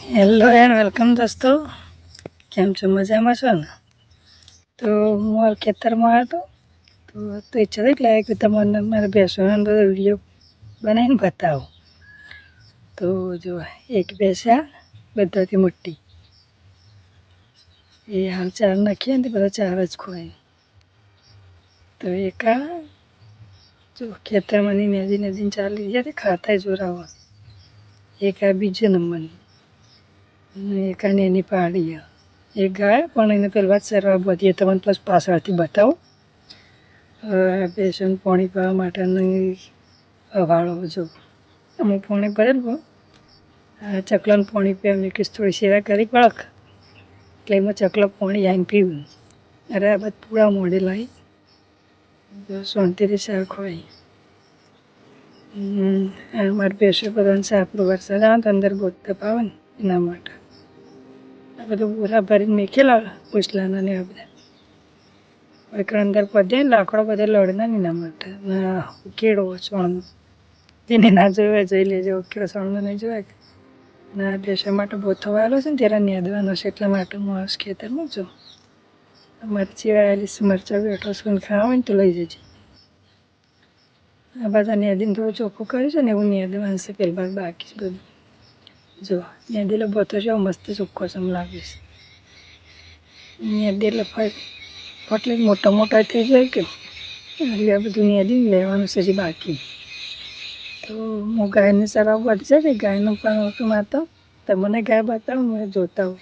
Hello and welcome દોસ્તો, કેમ છો? મજામાં છો ને? તો હું ખેતરમાં હતો તો ઈચ્છા થઈ લાગે કે તમને મારા ભેંસોનો બધો વિડીયો બનાવીને બતાવો. તો જો એક ભેંસા બધાથી મોટી એ હાલ ચાર નાખીએ ને બધા ચાર જ ખોય. તો એક જો ખેતરમાં નદી ચાલી ગયા ખાતા જોરાવો. એક આ બીજો નંબરની એક એની પાડી એક ગાય પણ એને પહેલાં જ ચરવા બધી તમને પ્લસ પાછળથી બતાવો. બેસન પાણી પીવા માટેની વાળો જો અમુક પાણી ભરેલ ચકલાનું પાણી પીવા કે થોડી સેવા કરી પડક એટલે એમાં ચકલા પાણી આવીને પીવું. અરે આ બધા પૂરા મોડેલા શાંતિથી શાક હોય. મારી ભેંસો બધાને સાપરો વરસાદ આવે તો અંદર ગોતતા પાવે ને એના માટે આ બધું બોરા ભરીને મેકેલા ઉછલાના ને આ બધા અંદર પધે લાકડો બધે લડના એના માટે ઉકેળો ચણનો તેને ના જોવા જોઈ લેજો. ઉકેળો ચણનો નહીં જોવાય ના ભેંસો માટે બોથો વાળો છે ને ત્યારે નેદવાનો છે એટલા માટે હું આ ખેતરમાં છું. મરચી વાળેલી મરચાં બેઠો છું ને ખાવા હોય ને તો લઈ જજે. આ બધા નેદીને થોડું ચોખ્ખું કર્યું છે ને એવું નેદવાનું છે પહેલાં બાકી બધું. જો નેદેલો બોથો છે મસ્ત ચોખ્ખો સમ લાગે છે. નેદેલો ફટલી મોટા મોટા થઈ જાય કે એટલે આ બધું નેદી લેવાનું છે હજી બાકી. તો હું ગાયને ચરાવ વધશે ને ગાયનું પણ ઓટું મારતો તમને ગાય બતાવું હું જોતા હોઉં.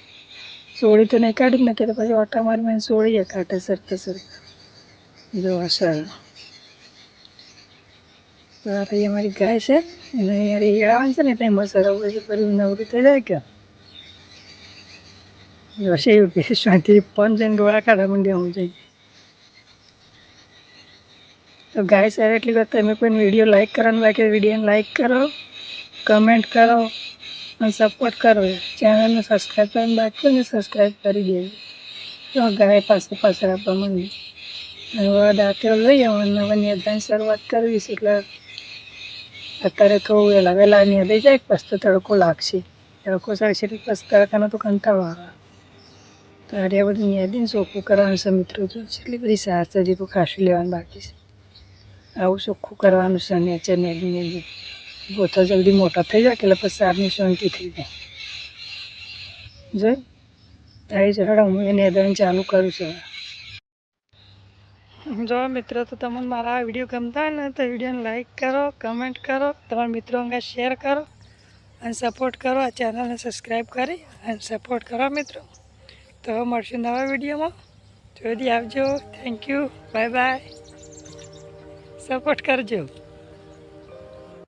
સોળી તો નહીં કાઢી જ નાખે તો પછી ઓટા મારી સોળીએ કાઢે સરતા સરતા જોવા સારું. તો આ રહી અમારી ગાય છે એને અહીંયા આવે છે ને એટલે એમાં સરવ પછી ફરી નવરી થઈ જાય કે હશે એવું કે શાંતિ પણ જઈને ડોળા કાઢવા માંડ્યા હું જઈ. તો ગાય સાર એટલી વાત તમે કોઈ વિડીયો લાઈક કરવાનું બાકી વિડીયોને લાઈક કરો, કમેન્ટ કરો અને સપોર્ટ કરો. ચેનલને સબસ્ક્રાઈબ કરવાનું બાકી હોય ને સબસ્ક્રાઈબ કરી દેજો. તો ગાય પાછળ આપવા માંડી હવે દાંતેલો લઈ આવવાનું. હવે નેદાની શરૂઆત કરવી છે એટલે અત્યારે થોડું વહેલા નેદાઈ જાય પછી તો તડકો લાગશે. તડકો ચાલશે એટલે પછી તડકાનો તો કંટાળો આવે. તો આ બધું નેદીને ચોખ્ખું કરવાનું છે મિત્રો. જો એટલી બધી સાર હજી તો ખાસું લેવાનું બાકી છે. આવું ચોખ્ખું કરવાનું છે નેચર નેદી બોથો જલ્દી મોટા થઈ જાય એટલે પછી સારની શાંતિ થઈ જાય. જોઈ તારી ઝઘડા હું એ નેદવાનું ચાલુ કરું છું. જો મિત્રો તો તમને મારા વિડીયો ગમતા હોય ને તો વિડીયોને લાઈક કરો, કમેન્ટ કરો, તમારા મિત્રો અંગે શેર કરો અને સપોર્ટ કરો. આ ચેનલને સબસ્ક્રાઈબ કરી અને સપોર્ટ કરો મિત્રો. તો મળશું નવા વિડીયોમાં. જોઈ આવજો. Thank you. Bye bye. Support કરજો.